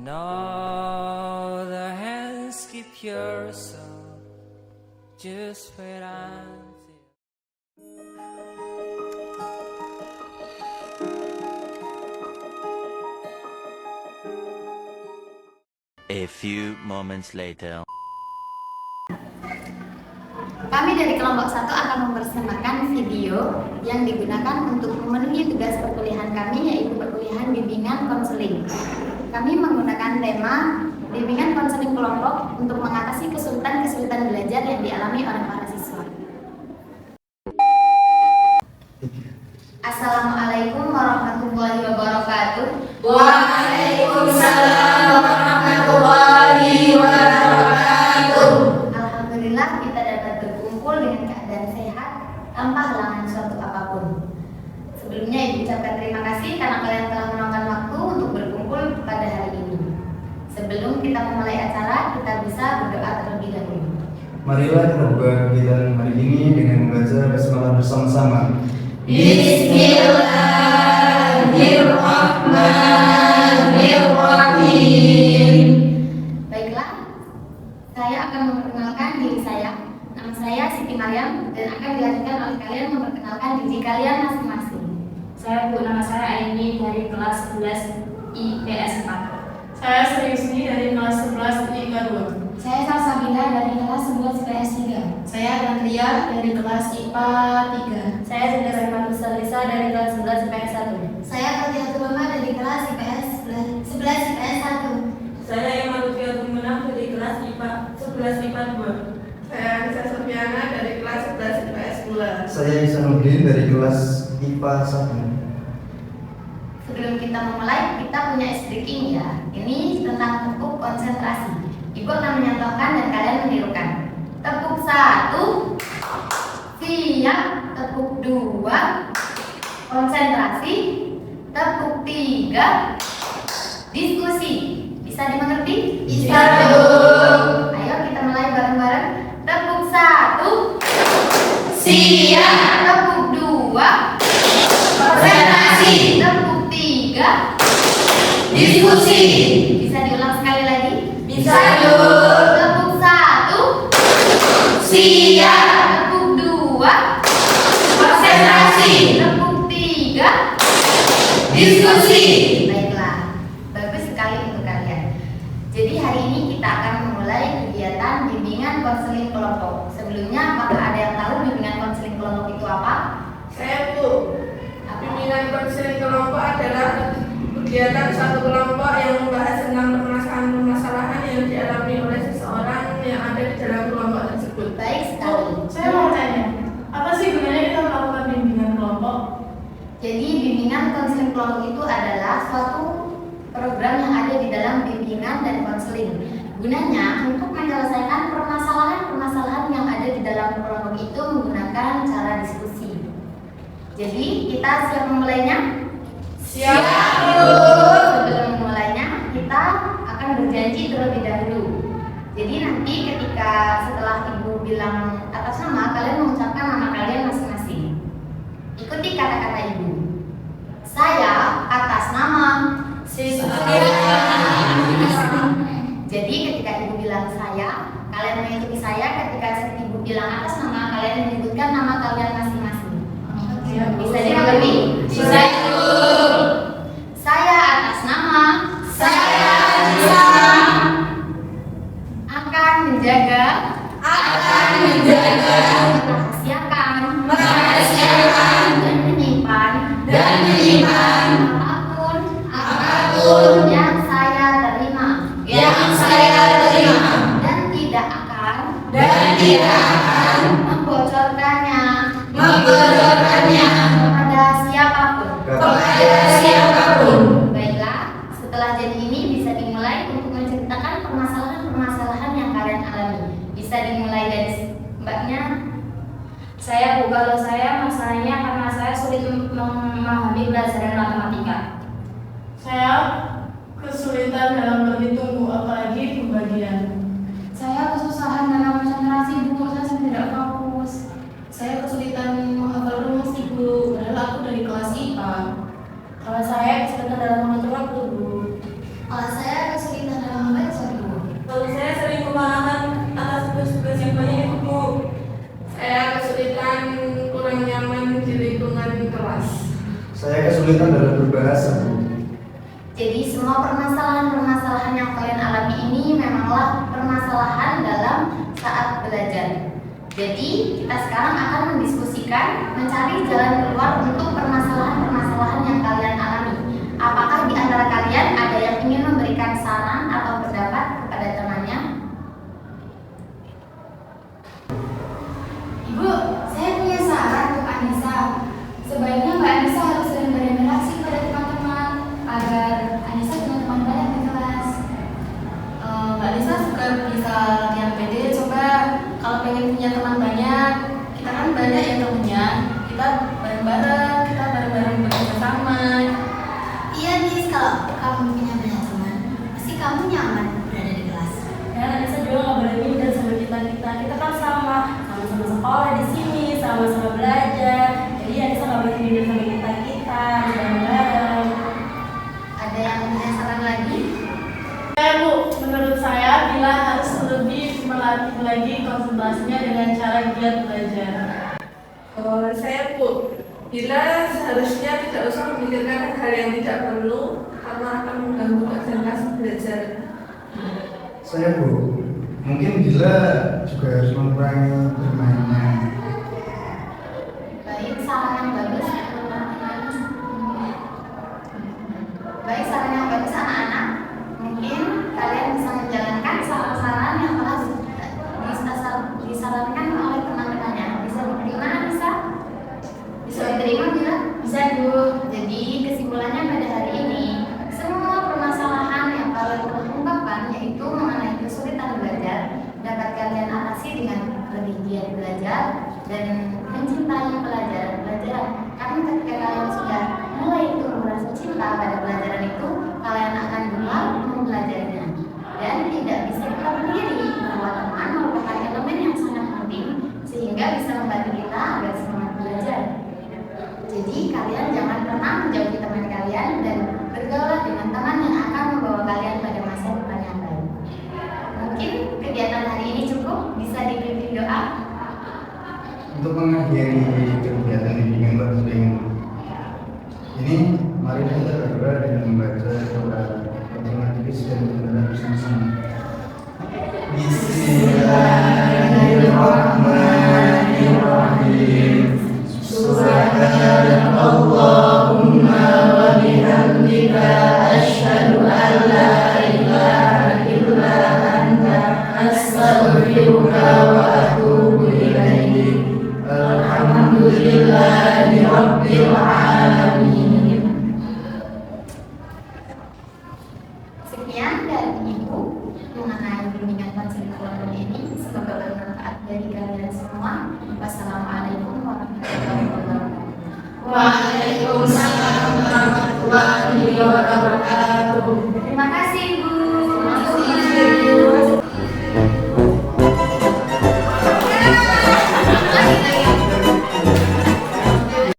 all the hands keep your soul. Just wait until A few moments later. Kami dari kelompok 1 akan mempersembahkan video yang digunakan untuk memenuhi tugas perkuliahan kami, yaitu perkuliahan bimbingan konseling. Kami menggunakan tema bimbingan konseling kelompok untuk mengatasi kesulitan-kesulitan belajar yang dialami oleh para siswa. Assalamualaikum warahmatullahi wabarakatuh. Waalaikumsalam warahmatullahi wabarakatuh. Alhamdulillah kita dapat berkumpul dengan keadaan sehat tanpa halangan suatu apapun. Sebelumnya Ibu ucapkan terima kasih karena kalian telah meluangkan waktu untuk berkumpul pada hari ini. Sebelum kita memulai acara, kita bisa berdoa terlebih dahulu. Marilah kita buka kegiatan hari ini dengan membaca basmalah bersama-sama. Bismillahirrahmanirrahim. Baiklah, saya akan memperkenalkan diri saya. Nama saya Siti Maryam dan akan dilanjutkan oleh kalian memperkenalkan diri kalian masing-masing. Saya nama saya Aini dari kelas 11 IPS 4. Saya Sri Yusni dari kelas 11 IPA 2. Saya Salsabila dari kelas 11 IPS 3. Saya Nantria dari kelas IPA 3. Saya Siti Rahmat Lisa dari kelas 11 IPS 1. Saya Fatihatul Mama dari kelas IPS 11 IPS 1. Saya Iman Lutfiatul Munaf dari kelas IPA 11 IPA 2. Saya Anissa Sofiana dari kelas 11 IPS 2. Saya Ihsanuddin dari kelas IPA 1. Sebelum kita memulai, kita punya speaking ya. Ini tentang tepuk konsentrasi. Ibu akan menyontohkan dan kalian menirukan. Tepuk 1, siap. Tepuk 2, konsentrasi. Tepuk 3, diskusi. Bisa dimengerti? Bisa, Bu. Ayo kita mulai bareng-bareng. Tepuk 1, Siap. tepuk 2, Konsentrasi. tepuk 3, Diskusi. bisa diulang sekali lagi? Bisa, Bu. Tepuk 1, Siap. tepuk 2, Konsentrasi. tepuk 3. Diskusi. Baiklah, bagus sekali untuk kalian. Jadi hari ini kita akan memulai kegiatan bimbingan konseling kelompok. Sebelumnya, apakah ada yang tahu bimbingan konseling kelompok itu apa? Saya, Bu. Bimbingan konseling kelompok adalah kegiatan suatu kelompok yang membahas tentang permasalahan-permasalahan yang dialami oleh seseorang yang ada di dalam kelompok tersebut. Baik sekali. Saya mau tanya, apa sih gunanya kita melakukan bimbingan kelompok? Jadi bimbingan konseling kelompok itu adalah suatu program yang ada di dalam bimbingan dan konseling. Gunanya untuk menyelesaikan permasalahan-permasalahan yang ada di dalam kelompok itu menggunakan cara diskusi. Jadi kita siap memulainya? Siap, Bu. Sebelum memulainya, kita akan berjanji terlebih dahulu. Jadi nanti ketika setelah Ibu bilang atas nama, kalian mengucapkan nama kalian masing-masing. Ikuti kata-kata Ibu. Saya atas nama Jadi ketika Ibu bilang saya, kalian mengikuti saya. Ketika Ibu bilang atas nama, kalian menyebutkan nama kalian masing-masing. Bisa dimengerti? Bisa, Bu. Saya atas nama Saya akan menjaga merahasiakan dan menyimpan apapun yang saya terima dan tidak akan membocorkannya kepada siapapun. Baiklah, setelah jadi ini bisa dimulai untuk menceritakan permasalahan-permasalahan yang kalian alami. Bisa dimulai dari mbaknya. Kalau saya masalahnya karena saya sulit memahami pelajaran matematika. Saya kesulitan dalam berhitung, Bu, apalagi pembagian. Saya kesusahan dalam konsentrasi, Bu, saya tidak fokus. Saya kesulitan menghafal rumus, Ibu, padahal aku dari kelas IPA. Kalau saya kesulitan dalam mengatur waktu, Bu. Kalau saya kesulitan kesulitan dalam berbahasa, Bu. Jadi semua permasalahan-permasalahan yang kalian alami ini memanglah permasalahan dalam saat belajar. Jadi kita sekarang akan mendiskusikan mencari jalan keluar untuk permasalahan-permasalahan yang kalian alami. Apakah di antara kalian ada yang ingin memberikan saran atau pendapat kepada temannya? Ibu, saya punya saran untuk Anissa. Sebaiknya Mbak Anissa harus sering berinteraksi pada teman-teman agar Anissa punya teman banyak di kelas. Mbak Anissa juga bisa latihan PD. Coba kalau pengen punya teman banyak, kita kan banyak ya temennya. Kita bareng-bareng, kita bareng-bareng bekerja sama. Iya Nis, kalau kamu punya banyak teman, pasti kamu nyaman berada di kelas. Dan Anissa juga nggak boleh minder sama kita. Kita kan sama-sama sekolah di sini, sama-sama belajar. Jadi Anissa nggak boleh minder sama kita bareng-bareng. Ada yang punya saran lagi? Bu, menurut saya Bila harus lebih melatih lagi konsentrasinya dengan cara giat belajar. Saya Bu, Bila seharusnya tidak usah memikirkan hal yang tidak perlu karena akan mengganggu konsentrasi belajar. Saya, Bu, mungkin Bila juga harus mengurangi bermainnya. Baik, saran yang bagus. Baik, saran yang bagus anak-anak. Mungkin kalian bisa menjalankan saran-saran yang telah disarankan oleh teman-temannya. Bisa diterima, bisa diterima, Bila? Bisa Bu. Jadi kesimpulannya pada hari ini, semua permasalahan yang kalian telah ungkapkan, yaitu mengenai kesulitan belajar, dapat kalian atasi dengan lebih giat belajar dan mencintai pelajaran. Karena ketika kalian sudah mulai tumbuh rasa cinta pada pelajaran itu, kalian akan gemar mempelajarinya. Dan tidak bisa kita sendiri bahwa teman merupakan elemen yang sangat penting sehingga bisa membantu kita agar semangat belajar. Jadi kalian jangan pernah menjauhi teman kalian dan bergaulah dengan teman yang akan membawa kalian pada masa depan yang baik. Mungkin kegiatan hari ini cukup, bisa dipimpin doa. Untuk mengakhiri kegiatan bimbingan konseling ini, mari kita berdoa dengan membaca doa otomatis dan benar bersama-sama. Bismillahirrahmanirrahim. Subhanallahumma wa bihamdika asyhadu an la ilaha illa anta astaghfiruka wa atubu ilaik. Alhamdulillahi rabbil alamin. Sekian dari Ibu mengenai bimbingan konseling keluarga ini. Semoga bermanfaat bagi kalian semua. Wassalamualaikum